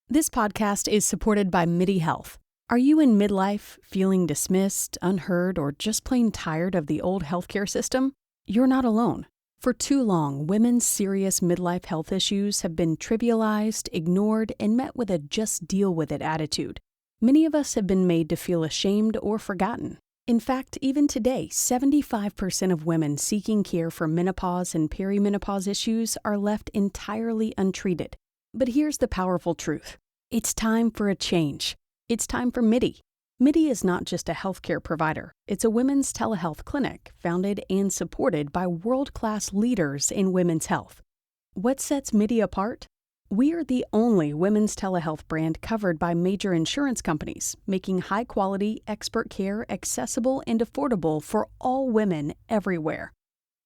This podcast is supported by MIDI Health. Are you in midlife, feeling dismissed, unheard, or just plain tired of the old healthcare system? You're not alone. For too long, women's serious midlife health issues have been trivialized, ignored, and met with a just deal with it attitude. Many of us have been made to feel ashamed or forgotten. In fact, even today, 75% of women seeking care for menopause and perimenopause issues are left entirely untreated. But here's the powerful truth. It's time for a change. It's time for MIDI. MIDI is not just a healthcare provider. It's a women's telehealth clinic founded and supported by world-class leaders in women's health. What sets MIDI apart? We are the only women's telehealth brand covered by major insurance companies, making high-quality, expert care accessible and affordable for all women everywhere.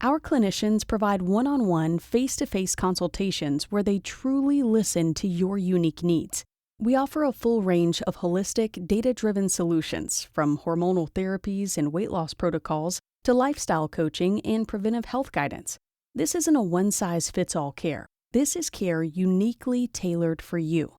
Our clinicians provide one-on-one, face-to-face consultations where they truly listen to your unique needs. We offer a full range of holistic, data-driven solutions, from hormonal therapies and weight loss protocols to lifestyle coaching and preventive health guidance. This isn't a one-size-fits-all care. This is care uniquely tailored for you.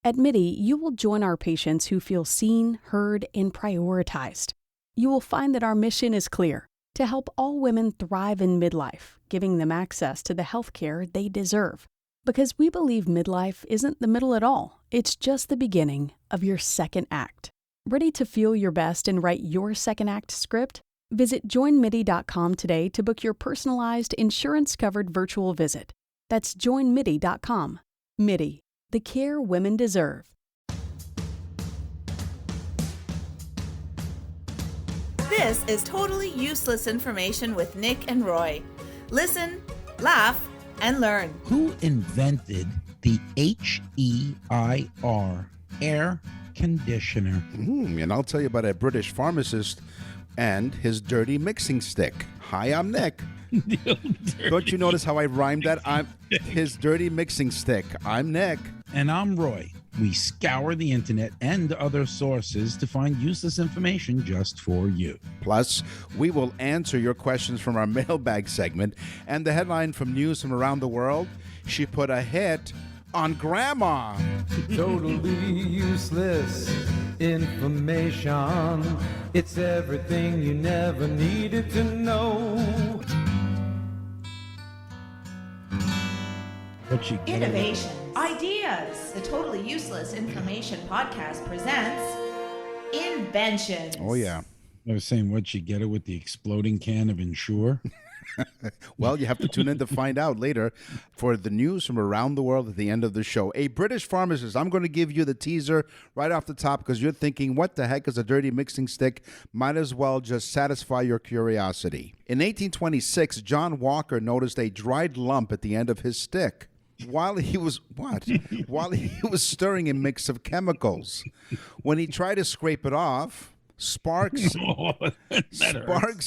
At MIDI, you will join our patients who feel seen, heard, and prioritized. You will find that our mission is clear: to help all women thrive in midlife, giving them access to the health care they deserve. Because we believe midlife isn't the middle at all. It's just the beginning of your second act. Ready to feel your best and write your second act script? Visit joinmidi.com today to book your personalized, insurance-covered virtual visit. That's joinmidi.com. MIDI, the care women deserve. This is Totally Useless Information with Nick and Roy. Listen, laugh, and learn. Who invented the HEIR, air conditioner? And I'll tell you about a British pharmacist and his dirty mixing stick. Hi, I'm Nick. Don't you notice how I rhymed that? I'm his dirty mixing stick. I'm Nick. And I'm Roy. We scour the internet and other sources to find useless information just for you. Plus, we will answer your questions from our mailbag segment. And the headline from news from around the world: she put a hit on Grandma. Totally useless information. It's everything you never needed to know. What you get? Innovations, ideas. The Totally Useless Information Podcast presents Inventions. Oh, yeah. I was saying, what you get it with the exploding can of Ensure? Well, you have to tune in to find out later for the news from around the world at the end of the show. A British pharmacist, I'm going to give you the teaser right off the top because you're thinking, what the heck is a dirty mixing stick? Might as well just satisfy your curiosity. In 1826, John Walker noticed a dried lump at the end of his stick. While he was stirring a mix of chemicals. When he tried to scrape it off, sparks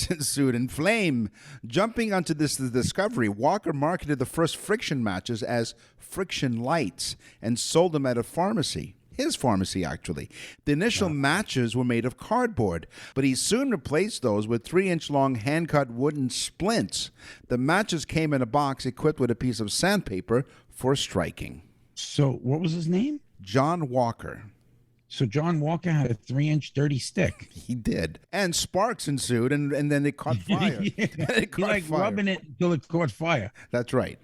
ensued and flame. Jumping onto this discovery, Walker marketed the first friction matches as friction lights and sold them at a pharmacy. His pharmacy, actually. The initial matches were made of cardboard, but he soon replaced those with 3-inch long hand-cut wooden splints. The matches came in a box equipped with a piece of sandpaper for striking. So what was his name? John Walker. So John Walker had a 3-inch dirty stick. He did. And sparks ensued, and then it caught fire. Rubbing it until it caught fire. That's right.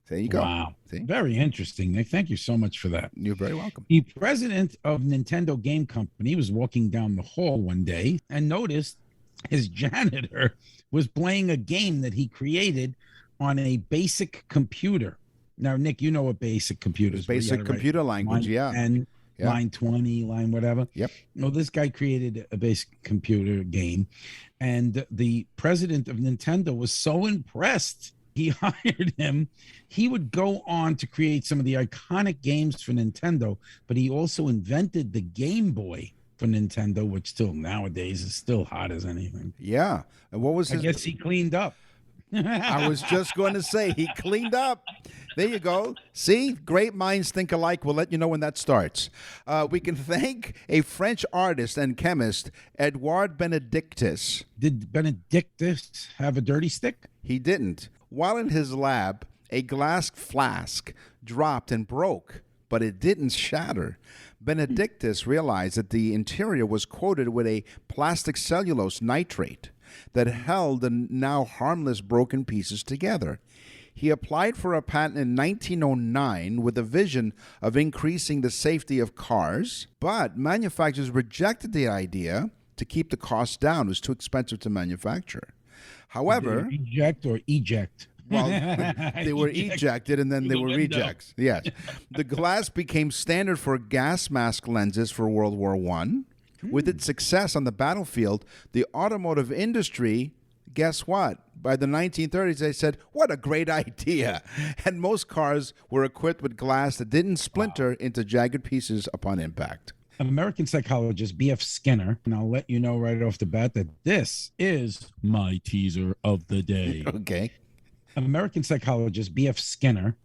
There you go. Wow. See? Very interesting, Nick. Thank you so much for that. You're very welcome. The president of Nintendo Game Company was walking down the hall one day and noticed his janitor was playing a game that he created on a basic computer. Now, Nick, you know what basic computer is. Basic computer language, line 10, line 20, line whatever. Yep. Well, this guy created a basic computer game, and the president of Nintendo was so impressed, he hired him. He would go on to create some of the iconic games for Nintendo, but he also invented the Game Boy for Nintendo, which still nowadays is still hot as anything. Yeah. And what was his... I guess he cleaned up. I was just going to say, he cleaned up. There you go. See, great minds think alike. We'll let you know when that starts. We can thank a French artist and chemist, Edouard Benedictus. Did Benedictus have a dirty stick? He didn't. While in his lab, a glass flask dropped and broke. but it didn't shatter. Benedictus realized that the interior was coated with a plastic cellulose nitrate that held the now harmless broken pieces together. He applied for a patent in 1909 with the vision of increasing the safety of cars, but manufacturers rejected the idea to keep the cost down. It was too expensive to manufacture. However, Eject or eject? well, they were ejected and then they were rejects. Yes. The glass became standard for gas mask lenses for World War I. With its success on the battlefield, the automotive industry, guess what? By the 1930s, they said, what a great idea. And most cars were equipped with glass that didn't splinter into jagged pieces upon impact. American psychologist B.F. Skinner, and I'll let you know right off the bat that this is my teaser of the day. Okay. American psychologist B.F. Skinner,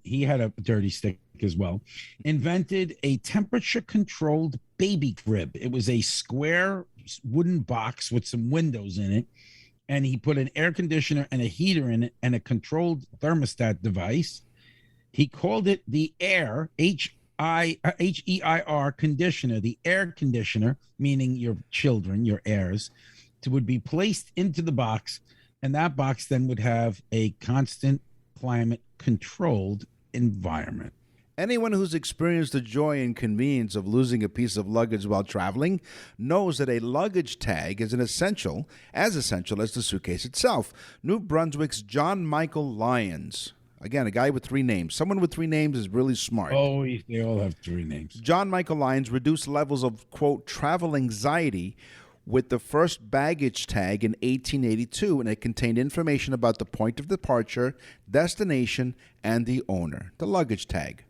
he had a dirty stick as well, invented a temperature-controlled baby crib. It was a square wooden box with some windows in it, and he put an air conditioner and a heater in it and a controlled thermostat device. He called it the Air, H-E-I-R conditioner, the air conditioner, meaning your children, your heirs, would be placed into the box, and that box then would have a constant climate controlled environment. Anyone who's experienced the joy and convenience of losing a piece of luggage while traveling knows that a luggage tag is as essential as the suitcase itself. New Brunswick's John Michael Lyons. Again, a guy with three names. Someone with three names is really smart. Oh, they all have three names. John Michael Lyons reduced levels of, quote, travel anxiety with the first baggage tag in 1882, and it contained information about the point of departure, destination, and the owner. The luggage tag.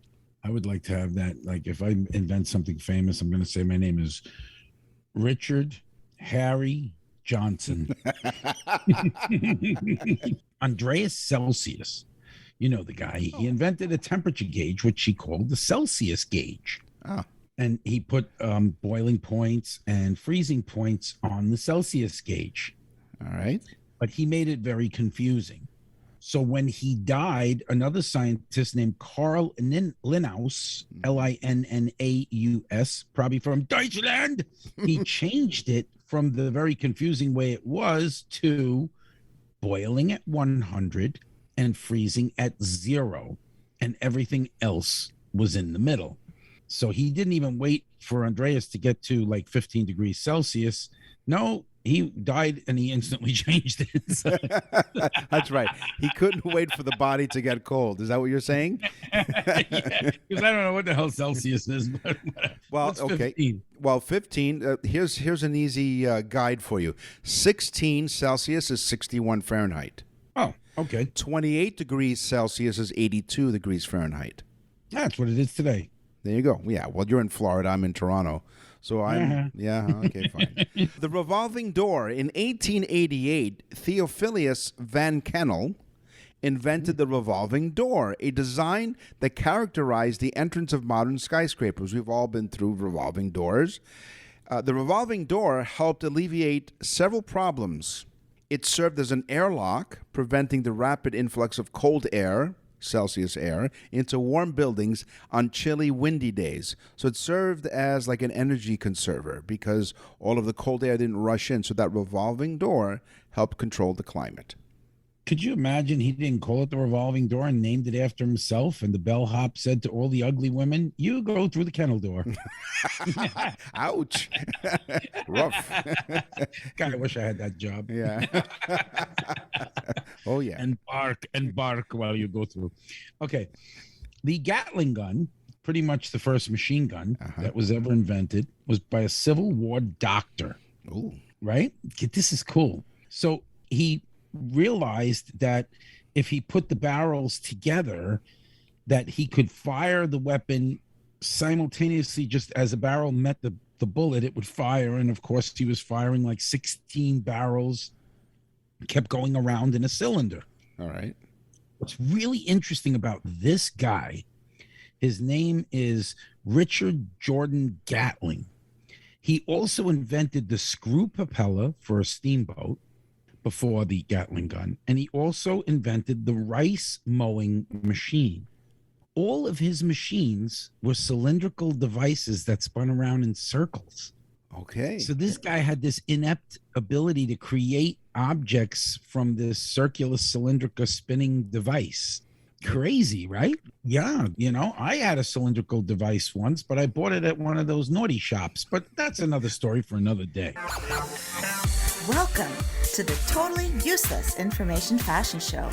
I would like to have that. Like, if I invent something famous, I'm going to say my name is Richard Harry Johnson. Andreas Celsius. You know the guy. He invented a temperature gauge, which he called the Celsius gauge. Ah. And he put boiling points and freezing points on the Celsius gauge. All right. But he made it very confusing. So when he died, another scientist named Carl Linnaeus, Linnaus, probably from Deutschland, he changed it from the very confusing way it was to boiling at 100 and freezing at 0, and everything else was in the middle. So he didn't even wait for Andreas to get to like 15 degrees Celsius. No, he died and he instantly changed it. That's right. He couldn't wait for the body to get cold. Is that what you're saying? Because I don't know what the hell Celsius is. But well, okay. 15? Well, 15. Here's an easy guide for you. 16 Celsius is 61 Fahrenheit. Oh, okay. 28 degrees Celsius is 82 degrees Fahrenheit. That's what it is today. There you go. Yeah. Well, you're in Florida. I'm in Toronto. So okay, fine. The revolving door. In 1888, Theophilus Van Kennel invented the revolving door, a design that characterized the entrance of modern skyscrapers. We've all been through revolving doors. The revolving door helped alleviate several problems. It served as an airlock, preventing the rapid influx of cold air, Celsius air, into warm buildings on chilly, windy days. So it served as like an energy conserver because all of the cold air didn't rush in. So that revolving door helped control the climate. Could you imagine he didn't call it the revolving door and named it after himself? And the bellhop said to all the ugly women, "You go through the kennel door." Ouch. Rough. God, I wish I had that job. Yeah. Oh, yeah. And bark while you go through. Okay. The Gatling gun, pretty much the first machine gun that was ever invented, was by a Civil War doctor. Ooh. Right? This is cool. So he realized that if he put the barrels together, that he could fire the weapon simultaneously. Just as a barrel met the bullet, it would fire. And of course, he was firing like 16 barrels, kept going around in a cylinder. All right. What's really interesting about this guy, his name is Richard Jordan Gatling. He also invented the screw propeller for a steamboat before the Gatling gun, and he also invented the rice mowing machine. all of his machines were cylindrical devices that spun around in circles. Okay. So this guy had this inept ability to create objects from this circular cylindrical spinning device. Crazy, right? Yeah. I had a cylindrical device once, but I bought it at one of those naughty shops. But that's another story for another day. Welcome to the Totally Useless Information Fashion Show.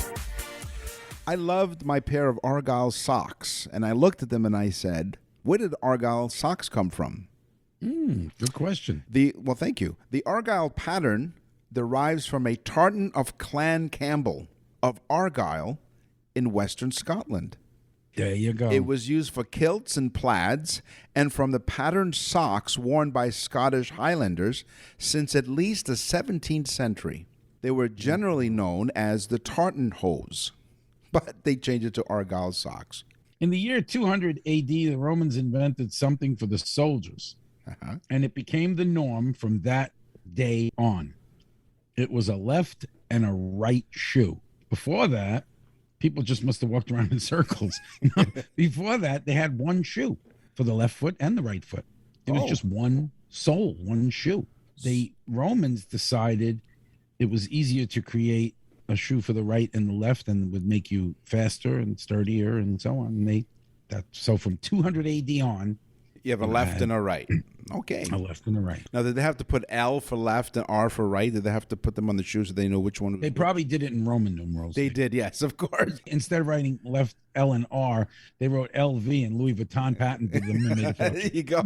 I loved my pair of Argyle socks, and I looked at them and I said, where did Argyle socks come from? Good question. Well, thank you. The Argyle pattern derives from a tartan of Clan Campbell of Argyle in Western Scotland. There you go. It was used for kilts and plaids and from the patterned socks worn by Scottish Highlanders since at least the 17th century. They were generally known as the tartan hose, but they changed it to Argyle socks. In the year 200 AD, the Romans invented something for the soldiers, and it became the norm from that day on. It was a left and a right shoe. Before that, people just must have walked around in circles. Before that, they had one shoe for the left foot and the right foot. It was just one sole, one shoe. The Romans decided it was easier to create a shoe for the right and the left, and would make you faster and sturdier and so on. So from 200 AD on, you have a left and a right. Okay. A left and a right. Now, did they have to put L for left and R for right? Did they have to put them on the shoes so they know which one was They probably did it in Roman numerals. They did, yes, of course. Instead of writing left L and R, they wrote LV, and Louis Vuitton patented them and made it There you go.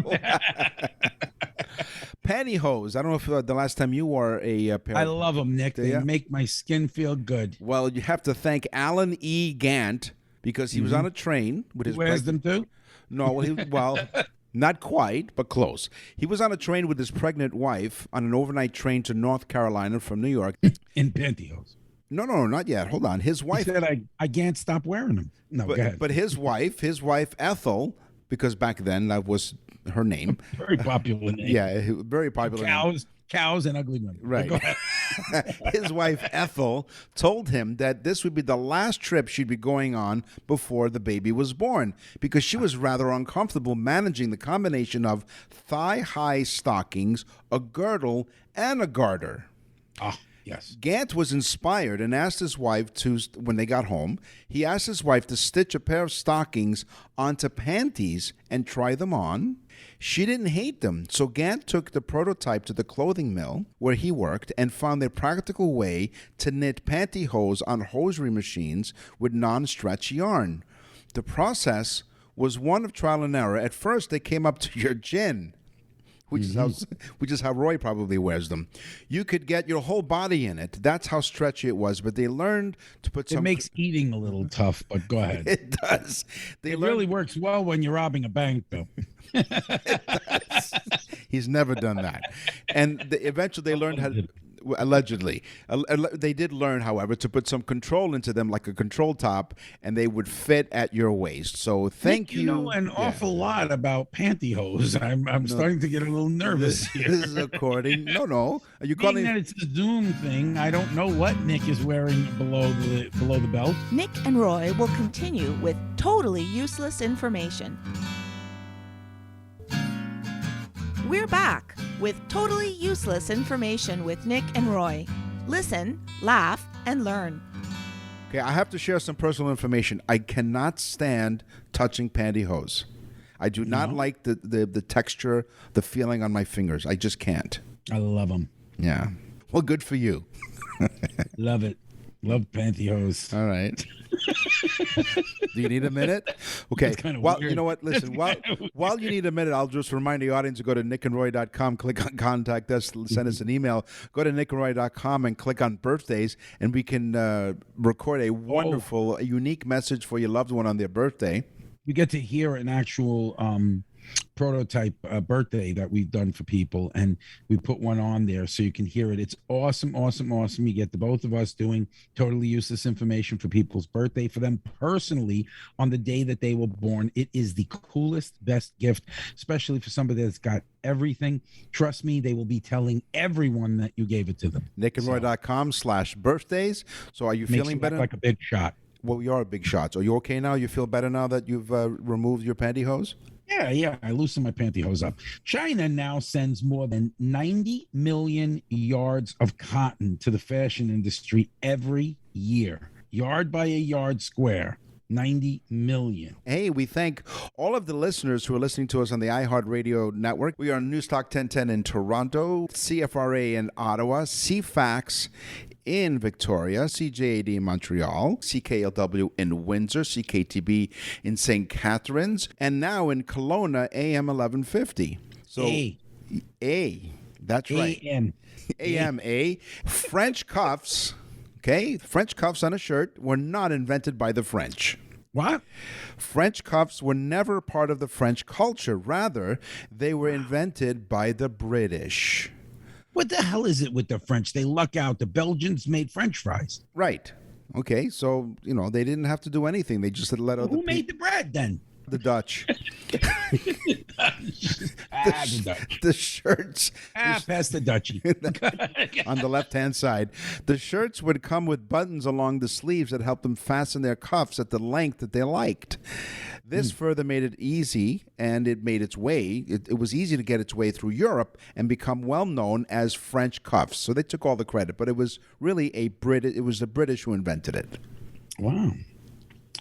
Pantyhose. I don't know if the last time you wore a pair. I love them, Nick. They make my skin feel good. Well, you have to thank Alan E. Gant because he was on a train with his. Wears them too? No, well, not quite, but close. He was on a train with his pregnant wife on an overnight train to North Carolina from New York. In pantyhose. No, not yet. Hold on. His wife said, I can't stop wearing them. No, go ahead. But his wife Ethel, because back then that was her name. Very popular name. Yeah, very popular name. Cows and ugly women. Right. His wife, Ethel, told him that this would be the last trip she'd be going on before the baby was born because she was rather uncomfortable managing the combination of thigh-high stockings, a girdle, and a garter. Yes. Gant was inspired and asked his wife when they got home, he asked his wife to stitch a pair of stockings onto panties and try them on. She didn't hate them, so Gant took the prototype to the clothing mill where he worked and found a practical way to knit pantyhose on hosiery machines with non-stretch yarn. The process was one of trial and error. At first, they came up to your chin, which is how Roy probably wears them. You could get your whole body in it. That's how stretchy it was. But they learned to put some. It makes eating a little tough, but go ahead. It does. It really works well when you're robbing a bank, though. He's never done that. And eventually they learned how to. Allegedly. They did learn, however, to put some control into them like a control top, and they would fit at your waist. So thank you. You know an awful lot about pantyhose. I'm starting to get a little nervous here. This is according. No. Are you Being calling that it's a Zoom thing, I don't know what Nick is wearing below the belt. Nick and Roy will continue with totally useless information. We're back with totally useless information with Nick and Roy. Listen, laugh, and learn. Okay, I have to share some personal information. I cannot stand touching pantyhose. I do not like the texture, the feeling on my fingers. I just can't. I love them. Yeah. Well, good for you. Love it. Love pantyhose. All right. Do you need a minute? Okay. Well, weird. You know what? Listen, while you need a minute, I'll just remind the audience to go to nickandroy.com, click on Contact Us, send us an email. Go to nickandroy.com and click on Birthdays, and we can record a wonderful, a unique message for your loved one on their birthday. You get to hear an actual prototype birthday that we've done for people, and we put one on there so you can hear it. It's awesome. You get the both of us doing totally useless information for people's birthday, for them personally on the day that they were born. It is the coolest, best gift, especially for somebody that's got everything. Trust me, they will be telling everyone that you gave it to them. nickandroy.com/birthdays. So are you feeling better? Like a big shot. Well, we are big shots. Are you okay now? You feel better now that you've removed your pantyhose? Yeah, I loosened my pantyhose up. China now sends more than 90 million yards of cotton to the fashion industry every year. Yard by a yard square. 90 million. Hey, we thank all of the listeners who are listening to us on the iHeartRadio network. We are on Newstalk 1010 in Toronto, CFRA in Ottawa, CFAX in Victoria, CJAD in Montreal, CKLW in Windsor, CKTB in St. Catharines, and now in Kelowna, AM 1150. So, A. That's right. AM. AMA. French cuffs. Okay, French cuffs on a shirt were not invented by the French. What? French cuffs were never part of the French culture. Rather, they were invented by the British. What the hell is it with the French? They luck out. The Belgians made French fries. Right. Okay, so, they didn't have to do anything. They just let other Who made the bread then? The Dutch. The Dutch. The shirts. Pass the Dutchie. On the left-hand side. The shirts would come with buttons along the sleeves that helped them fasten their cuffs at the length that they liked. This further made it easy, and it made its way. It was easy to get its way through Europe and become well-known as French cuffs. So they took all the credit, but it was really it was the British who invented it. Wow.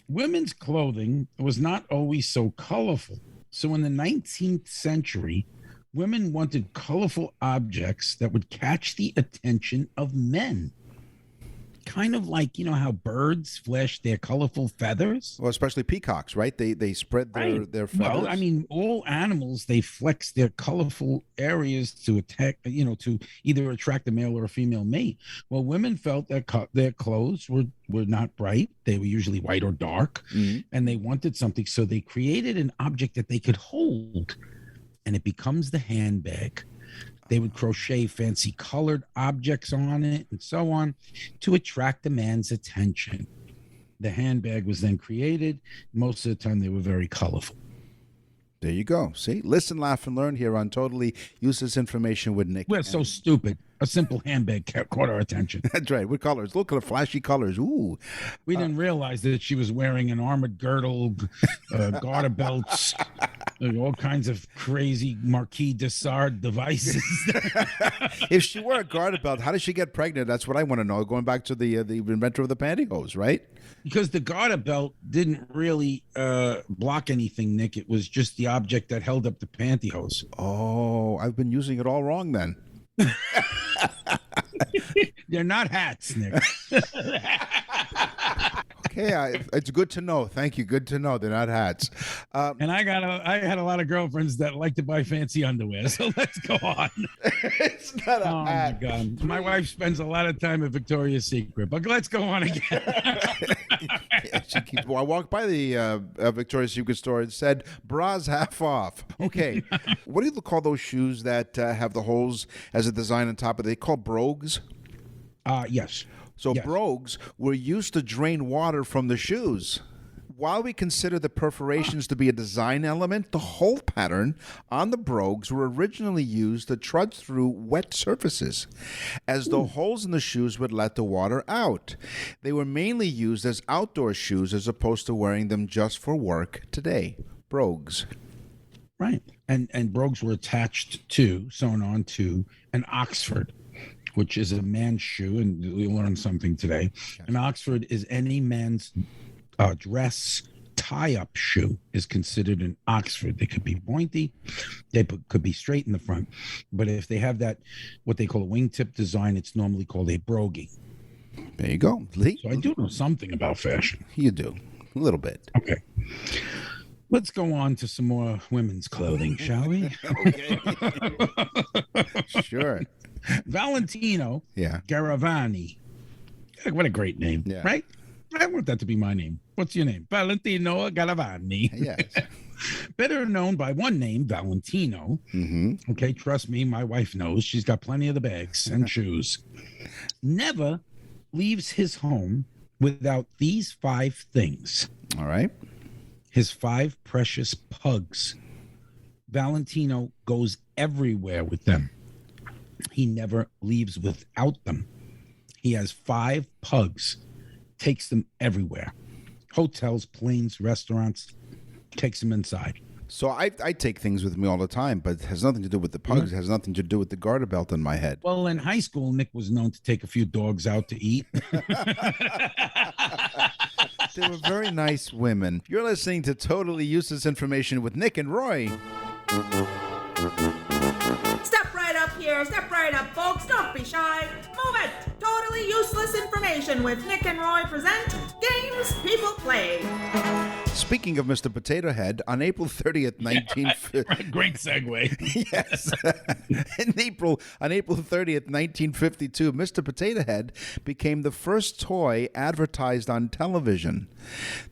Women's clothing was not always so colorful. So in the 19th century, women wanted colorful objects that would catch the attention of men. Kind of like, how birds flash their colorful feathers. Well, especially peacocks, right? They spread their feathers. Well, I mean, all animals, they flex their colorful areas to attack, to either attract a male or a female mate. Well, women felt that their clothes were not bright. They were usually white or dark, and they wanted something. So they created an object that they could hold, and it becomes the handbag. They would crochet fancy colored objects on it and so on to attract the man's attention. The handbag was then created. Most of the time, they were very colorful. There you go. See? Listen, laugh, and learn here on Totally Useless Information with Nick. We're so stupid. A simple handbag caught our attention. That's right. What colors? Look at the flashy colors. Ooh. We didn't realize that she was wearing an armored girdle, garter belts, all kinds of crazy Marquis de Sade devices. If she wore a garter belt, how did she get pregnant? That's what I want to know. Going back to the inventor of the pantyhose, right? Because the garter belt didn't really block anything, Nick. It was just the object that held up the pantyhose. Oh, I've been using it all wrong then. They're not hats, Nick. Okay, it's good to know. Thank you. Good to know they're not hats. And I had a lot of girlfriends that like to buy fancy underwear. So let's go on. It's not a hat. My God. My wife spends a lot of time at Victoria's Secret, but let's go on again. I walked by the Victoria's Secret store and said, bras half off. Okay. What do you call those shoes that have the holes as a design on top of it? They call brogues? Yes. So yes. Brogues were used to drain water from the shoes. While we consider the perforations to be a design element, the hole pattern on the brogues were originally used to trudge through wet surfaces, as the holes in the shoes would let the water out. They were mainly used as outdoor shoes as opposed to wearing them just for work today. Brogues. Right. And brogues were sewn on to an Oxford, which is a man's shoe, and we learned something today. An Oxford is any man's dress tie-up shoe is considered an Oxford. They could be pointy, could be straight in the front, but if they have that, what they call a wingtip design, it's normally called a broguing. There you go, Lee. So I do know something about fashion. You do, a little bit. Okay. Let's go on to some more women's clothing, shall we? Okay. Sure. Valentino Garavani. What a great name, right? I want that to be my name. What's your name? Valentino Garavani. Yes. Better known by one name, Valentino. Mm-hmm. Okay, trust me, my wife knows. She's got plenty of the bags and shoes. Never leaves his home without these 5 things. All right. His 5 precious pugs. Valentino goes everywhere with them. He never leaves without them. He has 5 pugs, takes them everywhere. hotels, planes, restaurants, takes them inside. So I take things with me all the time, but it has nothing to do with the pugs. It has nothing to do with the garter belt on my head. Well, in high school, Nick was known to take a few dogs out to eat. They were very nice women. You're listening to Totally Useless Information with Nick and Roy. Step right up here. Step right up, folks. Don't be shy. Move it. Totally Useless Information with Nick and Roy present Games People Play. Speaking of Mr. Potato Head, on April 30th, 1950... Great segue. Yes. On April 30th, 1952, Mr. Potato Head became the first toy advertised on television.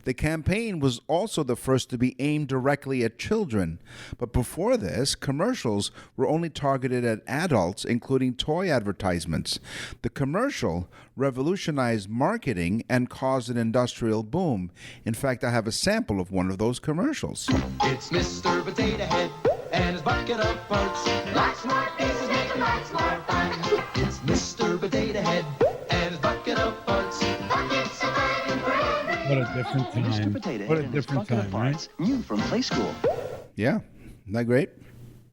The campaign was also the first to be aimed directly at children. But before this, commercials were only targeted at adults, including toy advertisements. The commercial revolutionized marketing and caused an industrial boom. In fact, I have a sample of one of those commercials. It's Mr. Potato Head and his bucket of parts. Lots more faces make lots more fun. It's Mr. Potato Head and his bucket of parts. Buckets of fun for What a different time. Mr. Potato What a Head and his different bucket of time, right? parts. New from Play School. Yeah, isn't that great?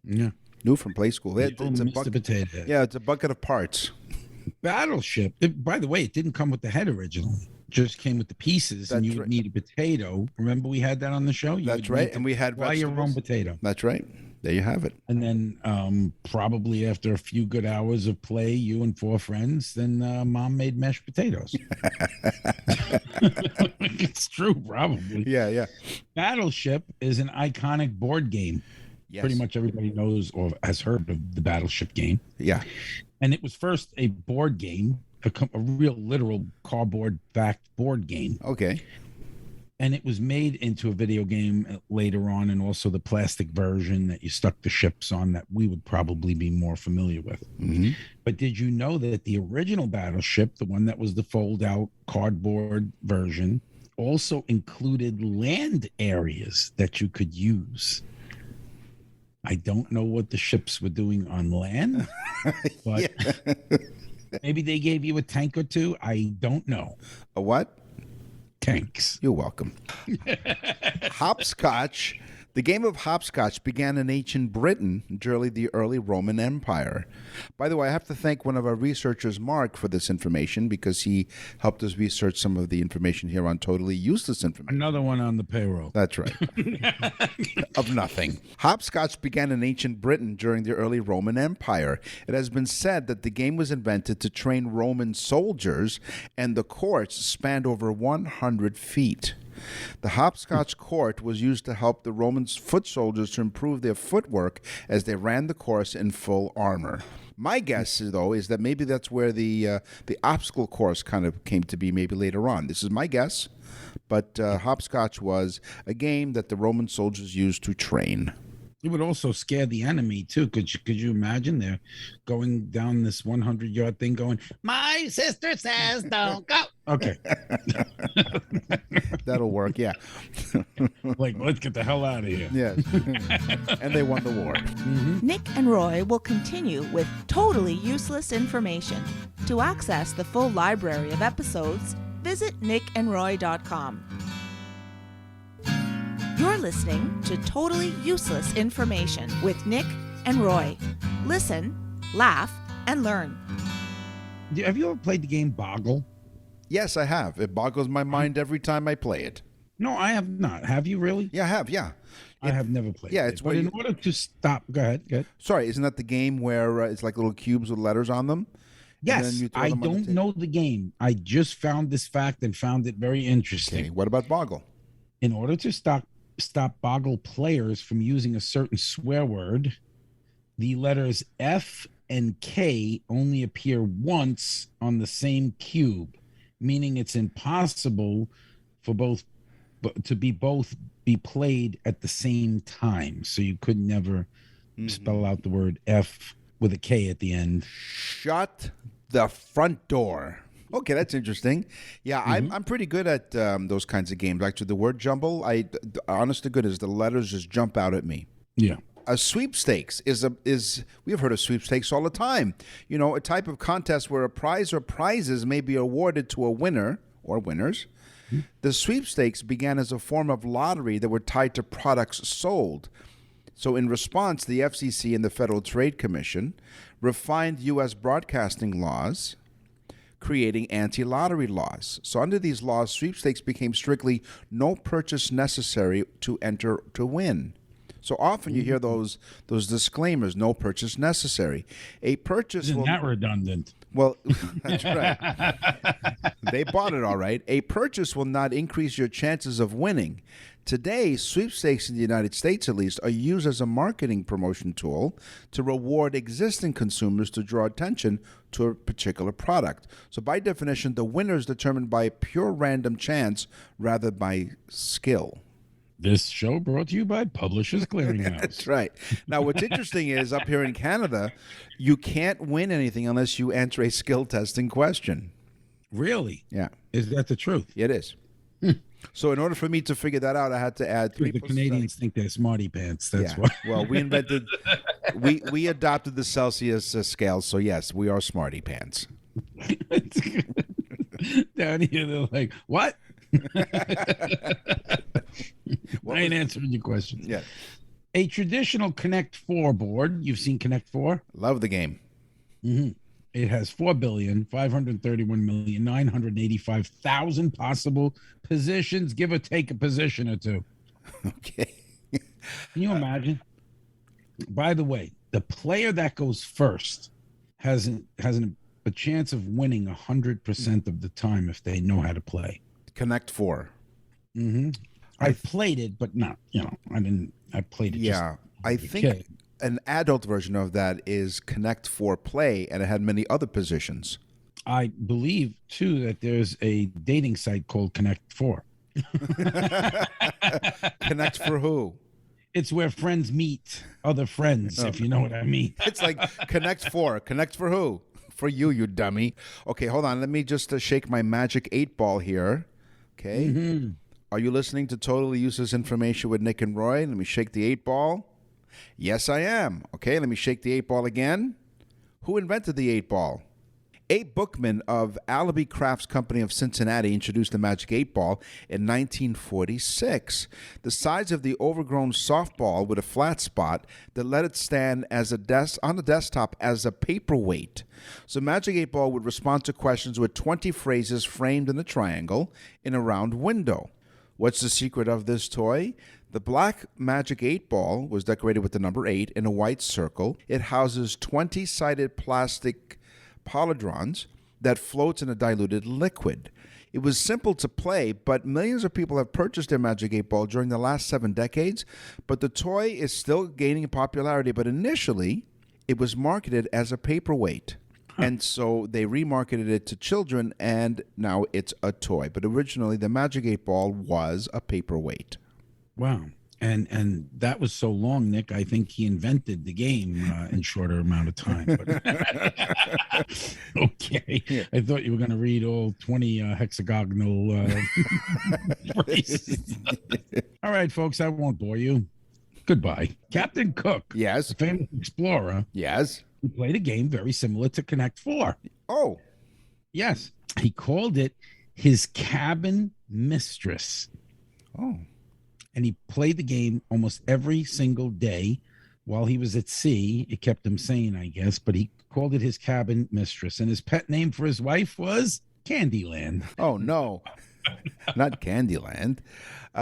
Yeah. New from Play School. It's a Mr. bucket. Potato Head. Yeah, it's a bucket of parts. Battleship. By the way, it didn't come with the head originally. It just came with the pieces, and That's you would right. need a potato. Remember, we had that on the show. You That's would right, need to and we had fry your own vegetables. potato. That's right. There you have it. And then probably after a few good hours of play, you and 4 friends, then Mom made mashed potatoes. It's true, probably. Yeah. Battleship is an iconic board game. Yes. Pretty much everybody knows or has heard of the Battleship game. Yeah. And it was first a board game, a real literal cardboard-backed board game. Okay. And it was made into a video game later on, and also the plastic version that you stuck the ships on that we would probably be more familiar with. Mm-hmm. But did you know that the original Battleship, the one that was the fold-out cardboard version, also included land areas that you could use? I don't know what the ships were doing on land, but maybe they gave you a tank or two. I don't know. A what? Tanks. You're welcome. Hopscotch. The game of hopscotch began in ancient Britain during the early Roman Empire. By the way, I have to thank one of our researchers, Mark, for this information because he helped us research some of the information here on Totally Useless Information. Another one on the payroll. That's right. Of nothing. Hopscotch began in ancient Britain during the early Roman Empire. It has been said that the game was invented to train Roman soldiers, and the courts spanned over 100 feet. The hopscotch court was used to help the Roman foot soldiers to improve their footwork as they ran the course in full armor. My guess, though, is that maybe that's where the obstacle course kind of came to be maybe later on. This is my guess, but hopscotch was a game that the Roman soldiers used to train. It would also scare the enemy too. Could you imagine they're going down this 100-yard thing going, my sister says don't go. Okay. That'll work, yeah. Like, let's get the hell out of here. Yes. And they won the war. Nick and Roy will continue with totally useless information. To access the full library of episodes, visit nickandroy.com. You're listening to Totally Useless Information with Nick and Roy. Listen, laugh, and learn. Have you ever played the game Boggle? Yes, I have. It boggles my mind every time I play it. No, I have not. Have you really? Yeah, I have, yeah. I have never played yeah, it. it's But where in you- order to stop, go ahead. Sorry, isn't that the game where it's like little cubes with letters on them? And then Yes, you throw I them on the don't table? know the game. I just found this fact and found it very interesting. Okay, what about Boggle? In order to stop Boggle players from using a certain swear word, the letters F and K only appear once on the same cube, meaning it's impossible for both to be played at the same time. So you could never spell out the word F with a K at the end. Shut the front door. Okay, that's interesting. Yeah, I'm pretty good at those kinds of games. Actually, the word jumble, honest to goodness, the letters just jump out at me. Yeah. A sweepstakes is we've heard of sweepstakes all the time. You know, a type of contest where a prize or prizes may be awarded to a winner or winners The sweepstakes began as a form of lottery that were tied to products sold. So, in response, the FCC and the Federal Trade Commission refined U.S. broadcasting laws, creating anti-lottery laws. So, under these laws, sweepstakes became strictly no purchase necessary to enter to win. So often you hear those disclaimers, no purchase necessary. A purchase Isn't that redundant? Well, that's right. They bought it all right. A purchase will not increase your chances of winning. Today, sweepstakes in the United States, at least, are used as a marketing promotion tool to reward existing consumers to draw attention to a particular product. So by definition, the winner is determined by pure random chance rather by skill. This show brought to you by Publishers Clearinghouse. That's right. Now, what's interesting is up here in Canada, you can't win anything unless you answer a skill testing question. Really? Yeah. Is that the truth? It is. So in order for me to figure that out, I had to add 3%. The Canadians think they're smarty pants. That's Yeah. why. Well, we adopted the Celsius scale, so yes, we are smarty pants. Down here, they're like, what? I ain't answering your question. Yeah. A traditional Connect 4 board. You've seen Connect 4? Love the game. Mm-hmm. It has 4,531,985,000 possible positions, give or take a position or two. Okay. Can you imagine? By the way, the player that goes first has a chance of winning 100% of the time if they know how to play. Connect 4. Mm-hmm. I played it, but not, I played it. Yeah. I think an adult version of that is Connect 4 Play, and it had many other positions. I believe, too, that there's a dating site called Connect 4. Connect for who? It's where friends meet other friends, if you know what I mean. It's like Connect 4. Connect for who? For you, you dummy. Okay, hold on. Let me just shake my magic 8-ball here. Okay. Mm-hmm. Are you listening to Totally Useless Information with Nick and Roy? Let me shake the 8-ball. Yes, I am. Okay, let me shake the 8-ball again. Who invented the 8-ball? Abe Bookman of Alibi Crafts Company of Cincinnati introduced the Magic 8-Ball in 1946. The size of the overgrown softball with a flat spot that let it stand as on the desktop as a paperweight. So Magic 8-Ball would respond to questions with 20 phrases framed in a triangle in a round window. What's the secret of this toy? The black Magic 8-Ball was decorated with the number 8 in a white circle. It houses 20-sided plastic polydrons that floats in a diluted liquid. It was simple to play, but millions of people have purchased their Magic 8-Ball during the last 7 decades. But the toy is still gaining popularity, but initially it was marketed as a paperweight. And so they remarketed it to children, and now it's a toy. But originally, the Magic 8-Ball was a paperweight. Wow. And that was so long, Nick, I think he invented the game in shorter amount of time. But okay. Yeah. I thought you were going to read all 20 hexagonal phrases. All right, folks, I won't bore you. Goodbye. Captain Cook. Yes. The famous explorer. Yes. He played a game very similar to Connect 4. Oh. Yes. He called it his cabin mistress. Oh. And he played the game almost every single day while he was at sea. It kept him sane, I guess, but he called it his cabin mistress. And his pet name for his wife was Candyland. Oh, no. Not Candyland.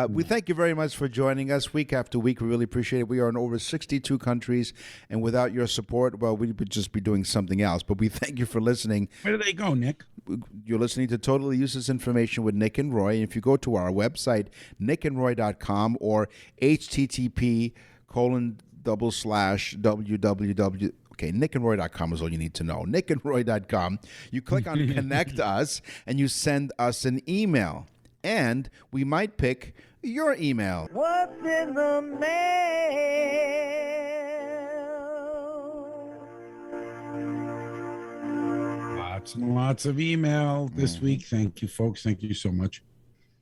We thank you very much for joining us week after week. We really appreciate it. We are in over 62 countries, and without your support, well, we would just be doing something else. But we thank you for listening. Where do they go, Nick? You're listening to Totally Useless Information with Nick and Roy. And if you go to our website, nickandroy.com or http://www. Okay, nickandroy.com is all you need to know. Nickandroy.com. You click on Connect Us, and you send us an email. And we might pick your email. What's in the mail? Lots and lots of email this week. Thank you, folks. Thank you so much.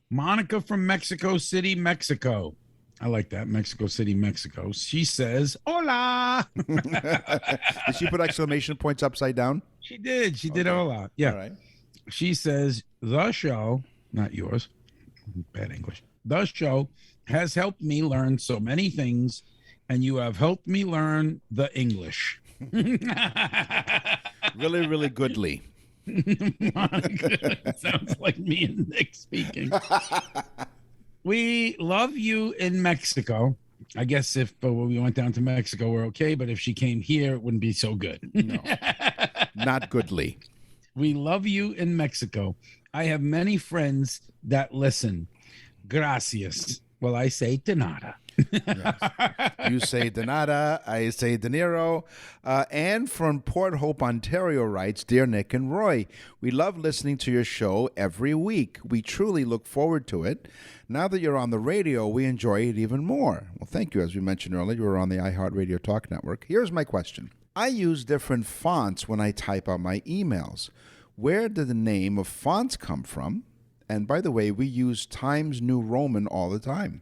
Monica from Mexico City, Mexico. I like that. Mexico City, Mexico. She says, hola. Did she put exclamation points upside down? She did. She did hola. Yeah. All right. She says, the show, not yours, bad English. The show has helped me learn so many things, and you have helped me learn the English. Really, really goodly. Sounds like me and Nick speaking. We love you in Mexico. I guess if we went down to Mexico, we're okay. But if she came here, it wouldn't be so good. No, not goodly. We love you in Mexico. I have many friends that listen. Gracias. Well, I say de nada. Yes. You say de nada, I say de niro. Anne from Port Hope, Ontario writes, Dear Nick and Roy, we love listening to your show every week. We truly look forward to it. Now that you're on the radio, we enjoy it even more. Well, thank you. As we mentioned earlier, you were on the iHeartRadio Talk Network. Here's my question. I use different fonts when I type out my emails. Where did the name of fonts come from? And by the way, we use Times New Roman all the time.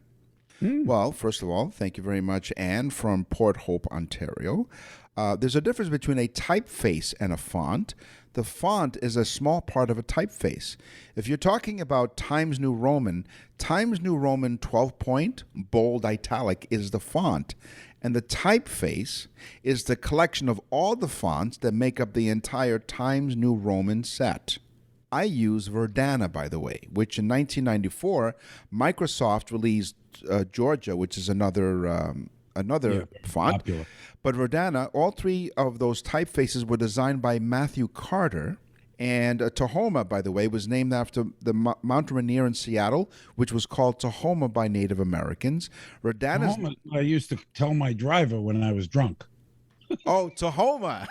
Well, first of all, thank you very much, Anne from Port Hope, Ontario. There's a difference between a typeface and a font. The font is a small part of a typeface. If you're talking about Times New Roman 12-point, bold, italic is the font. And the typeface is the collection of all the fonts that make up the entire Times New Roman set. I use Verdana, by the way, which in 1994, Microsoft released Georgia, which is another font. Popular. But Verdana, all three of those typefaces were designed by Matthew Carter. And Tahoma, by the way, was named after the Mount Rainier in Seattle, which was called Tahoma by Native Americans. Verdana's... Tahoma, I used to tell my driver when I was drunk. Oh, Tahoma.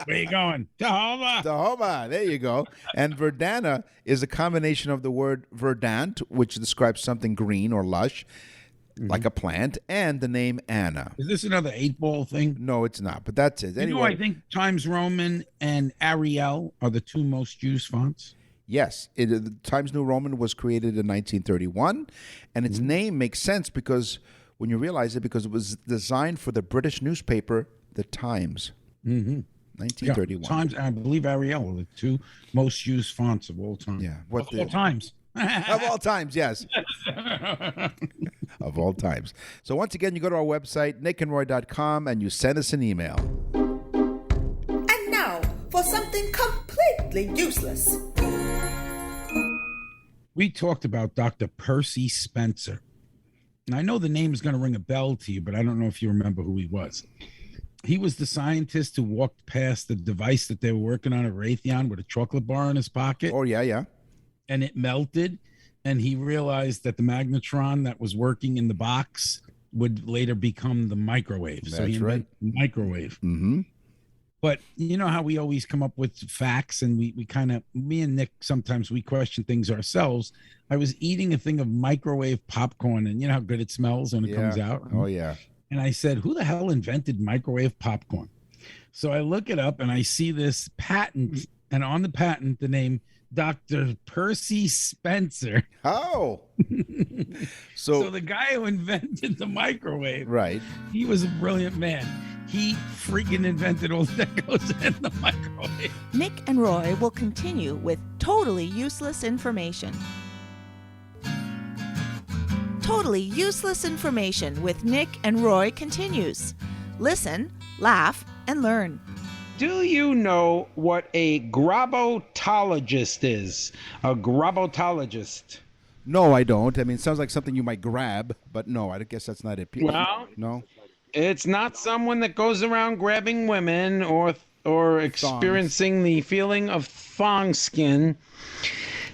Where you going? Tahoma. Tahoma. There you go. And Verdana is a combination of the word verdant, which describes something green or lush, like a plant, and the name Anna. Is this another 8-ball thing? No, it's not, but that's it. Anyway, I think Times Roman and Arial are the two most used fonts. Yes, the Times New Roman was created in 1931, and its name makes sense because when you realize it, because it was designed for the British newspaper, The Times. 1931. Yeah, Times, I believe Arial are the two most used fonts of all time. Yeah. Of all times. Of all times, yes. Of all times. So once again, you go to our website, nickandroy.com, and you send us an email. And now for something completely useless. We talked about Dr. Percy Spencer. And I know the name is going to ring a bell to you, but I don't know if you remember who he was. He was the scientist who walked past the device that they were working on at Raytheon with a chocolate bar in his pocket. Oh, yeah. And it melted. And he realized that the magnetron that was working in the box would later become the microwave. So he invented the microwave. Mm-hmm. But you know how we always come up with facts, and we kind of, me and Nick, sometimes we question things ourselves. I was eating a thing of microwave popcorn, and you know how good it smells when it comes out? Oh, yeah. And I said, who the hell invented microwave popcorn? So I look it up, and I see this patent, and on the patent, the name Dr. Percy Spencer. Oh. So the guy who invented the microwave, right? He was a brilliant man. He freaking invented all that goes in the microwave. Nick and Roy will continue with totally useless information. Totally useless information with Nick and Roy continues. Listen, laugh, and learn. Do you know what a grabotologist is? A grabotologist. No, I don't. I mean, it sounds like something you might grab, but no, I guess that's not it. Well, no. It's not someone that goes around grabbing women or experiencing the feeling of thong skin.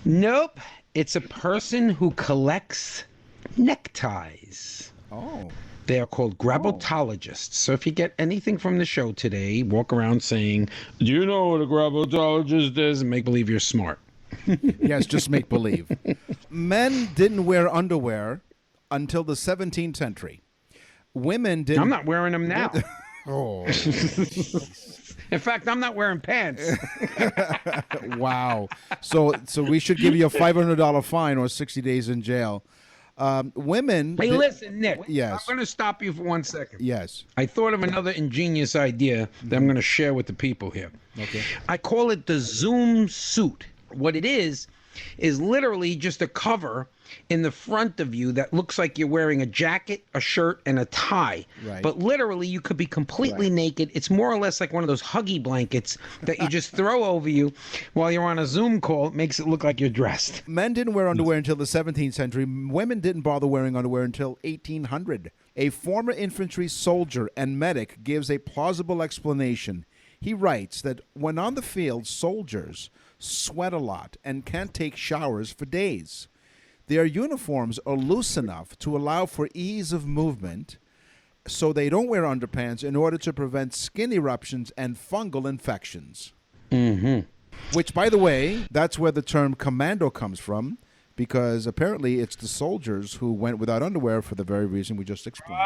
Nope. It's a person who collects neckties. Oh. They are called grabotologists. So if you get anything from the show today, walk around saying, do you know what a grabotologist is? And make believe you're smart. Yes, just make believe. Men didn't wear underwear until the 17th century. Women didn't. I'm not wearing them now. Oh. In fact, I'm not wearing pants. Wow. So we should give you a $500 fine or 60 days in jail. Women. Hey, listen, Nick. Yes. I'm going to stop you for 1 second. Yes. I thought of another ingenious idea that I'm going to share with the people here. Okay. I call it the Zoom suit. What it is, is literally just a cover in the front of you that looks like you're wearing a jacket, a shirt, and a tie. Right. But literally, you could be completely naked. It's more or less like one of those Huggy blankets that you just throw over you while you're on a Zoom call. It makes it look like you're dressed. Men didn't wear underwear until the 17th century. Women didn't bother wearing underwear until 1800. A former infantry soldier and medic gives a plausible explanation. He writes that when on the field, soldiers sweat a lot and can't take showers for days. Their uniforms are loose enough to allow for ease of movement, so they don't wear underpants in order to prevent skin eruptions and fungal infections. Mm-hmm. Which, by the way, that's where the term commando comes from, because apparently it's the soldiers who went without underwear for the very reason we just explained.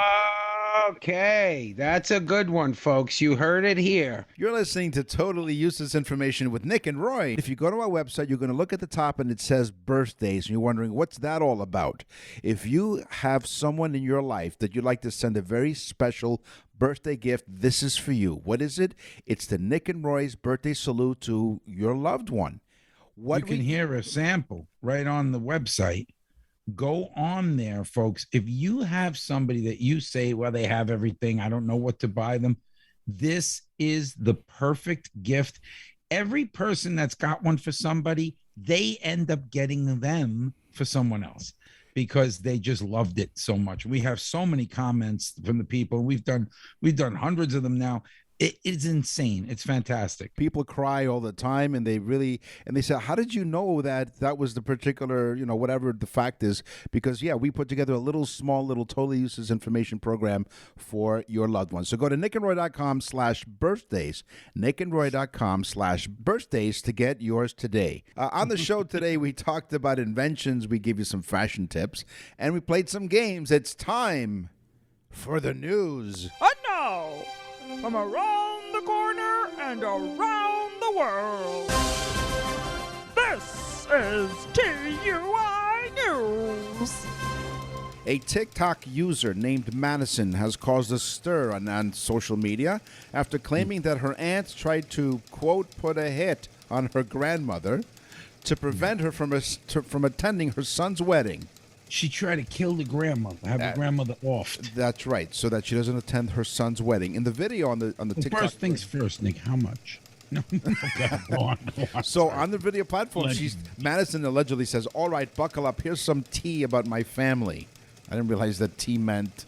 Okay, that's a good one, folks. You heard it here. You're listening to Totally Useless Information with Nick and Roy. If you go to our website, you're going to look at the top and it says birthdays, and you're wondering, what's that all about? If you have someone in your life that you'd like to send a very special birthday gift, this is for you. What is it? It's the Nick and Roy's birthday salute to your loved one. You can hear a sample right on the website. Go on there, folks. If you have somebody that you say, well, they have everything, I don't know what to buy them, this is the perfect gift. Every person that's got one for somebody, they end up getting them for someone else because they just loved it so much. We have so many comments from the people. We've done hundreds of them now. It's insane. It's fantastic. People cry all the time, and they say, how did you know that was the particular, whatever the fact is? Because, yeah, we put together a small little totally useless information program for your loved ones. So go to nickandroy.com/birthdays, nickandroy.com/birthdays to get yours today. On the show today, we talked about inventions. We gave you some fashion tips, and we played some games. It's time for the news. And now, from around the corner and around the world, this is TUI News. A TikTok user named Madison has caused a stir on social media after claiming that her aunt tried to, quote, put a hit on her grandmother to prevent her from attending her son's wedding. She tried to kill the grandmother, have the grandmother offed. That's right, so that she doesn't attend her son's wedding. In the video on the TikTok. First things first, Nick. How much? No, okay, go on. So on the video platform, Madison allegedly says, "All right, buckle up. Here's some tea about my family." I didn't realize that tea meant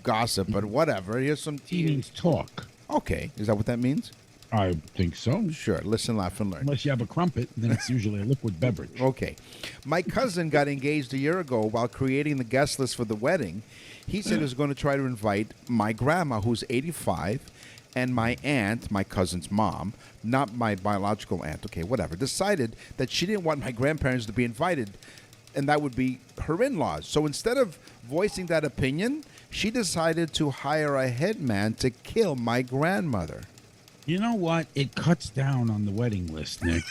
gossip, but whatever. Here's some tea. Tea means talk. Okay, is that what that means? I think so. Sure. Listen, laugh, and learn. Unless you have a crumpet, then it's usually a liquid beverage. Okay. My cousin got engaged a year ago while creating the guest list for the wedding. He said he was going to try to invite my grandma, who's 85, and my aunt, my cousin's mom, not my biological aunt, okay, whatever, decided that she didn't want my grandparents to be invited, and that would be her in-laws. So instead of voicing that opinion, she decided to hire a hitman to kill my grandmother. You know what? It cuts down on the wedding list, Nick.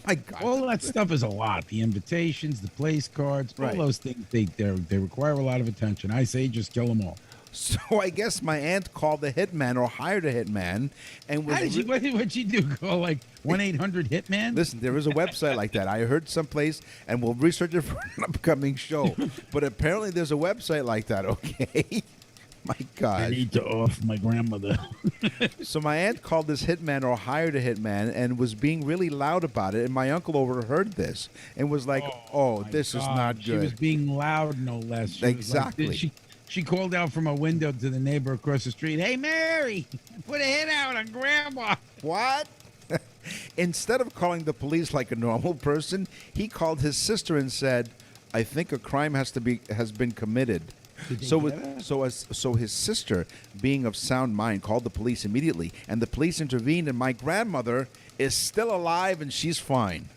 My God. All that stuff is a lot. The invitations, the place cards, all those things, they require a lot of attention. I say just kill them all. So I guess my aunt called the hitman or hired a hitman. And what'd she do? Call like 1-800-HITMAN? Listen, there is a website like that. I heard someplace, and we'll research it for an upcoming show. But apparently there's a website like that, okay? My God. I need to off my grandmother. So my aunt called this hitman or hired a hitman and was being really loud about it. And my uncle overheard this and was like, oh this is not good. She was being loud, no less. She exactly. She called out from a window to the neighbor across the street, "Hey, Mary, put a hit out on Grandma." What? Instead of calling the police like a normal person, he called his sister and said, "I think a crime has been committed." So his sister, being of sound mind, called the police immediately, and the police intervened, and my grandmother is still alive and she's fine.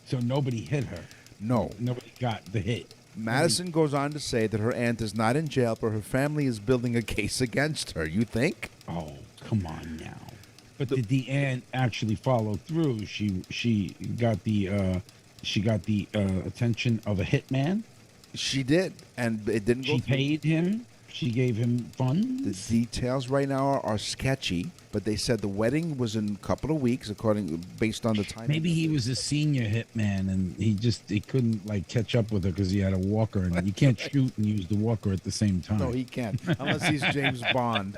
So nobody hit her? No. Nobody got the hit? Madison goes on to say that her aunt is not in jail, but her family is building a case against her. You think? Oh, come on now. But did the aunt actually follow through? She got the attention of a hitman? She did, and it didn't go through. She paid him She gave him The funds. details right now are sketchy, but they said the wedding was in a couple of weeks, based on the time. Maybe he was a senior hitman and he couldn't like catch up with her because he had a walker, and you can't shoot and use the walker at the same time. No, he can't unless he's James Bond,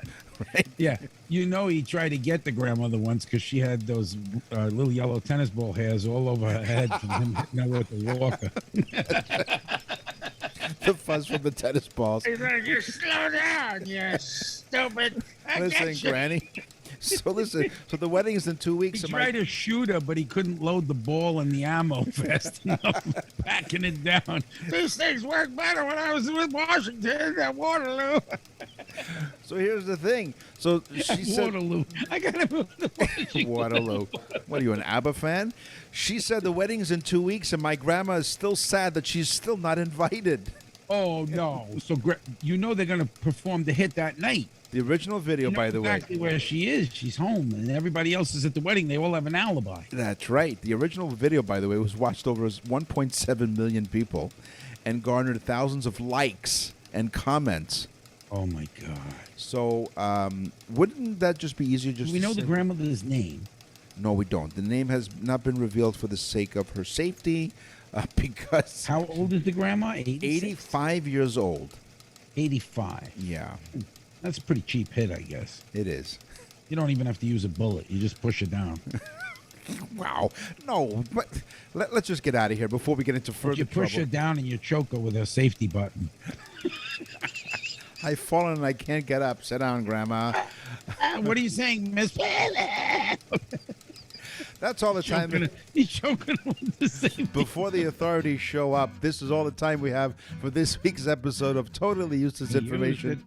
right? Yeah, he tried to get the grandmother once because she had those little yellow tennis ball hairs all over her head from him hitting her with the walker. The fuzz from the tennis balls. He's like, you slow down, you stupid. Listen, Granny. So the wedding is in 2 weeks. He tried to shoot her, but he couldn't load the ball and the ammo fast enough, backing it down. These things work better when I was with Washington at Waterloo. So here's the thing. So she said, Waterloo. I gotta move the Washington. Waterloo. What are you, an ABBA fan? She said the wedding's in 2 weeks, and my grandma is still sad that she's still not invited. Oh no! So they're gonna perform the hit that night. The original video, by the way. Exactly where she is. She's home, and everybody else is at the wedding. They all have an alibi. That's right. The original video, by the way, was watched over 1.7 million people and garnered thousands of likes and comments. Oh my God! So wouldn't that just be easier? We know the grandmother's name. No, we don't. The name has not been revealed for the sake of her safety, because How old is the grandma? 85 years old. 85. Yeah, That's a pretty cheap hit, I guess. it is. You don't even have to use a bullet. You just push it down. Wow. No, but let's just get out of here before we get into further You push trouble. her down and you choke her with a safety button. I've fallen and I can't get up. Sit down, Grandma. What are you saying, Miss? That's all the time. He's choking her with the safety. Before the authorities show up, this is all the time we have for this week's episode of Totally Useless Information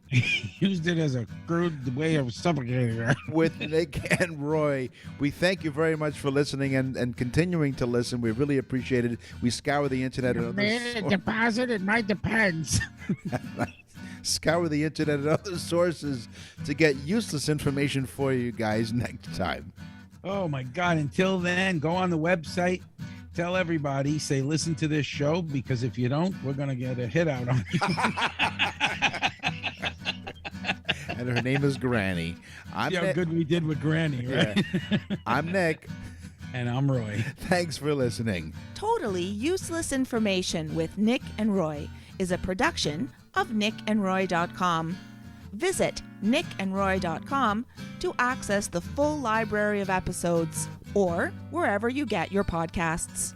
Used it as a crude way of suffocating her. with Nick and Roy. We thank you very much for listening and continuing to listen. We really appreciate it. We scour the internet and Made a other deposit. It might depends. scour the internet and other sources to get useless information for you guys next time. Oh my God. Until then, go on the website. Tell everybody, say, listen to this show, because if you don't, we're going to get a hit out on you. And her name is Granny. I'm See how Nick. good we did with Granny, right? Yeah. I'm Nick. And I'm Roy. Thanks for listening. Totally Useless Information with Nick and Roy is a production of nickandroy.com. Visit nickandroy.com to access the full library of episodes or wherever you get your podcasts.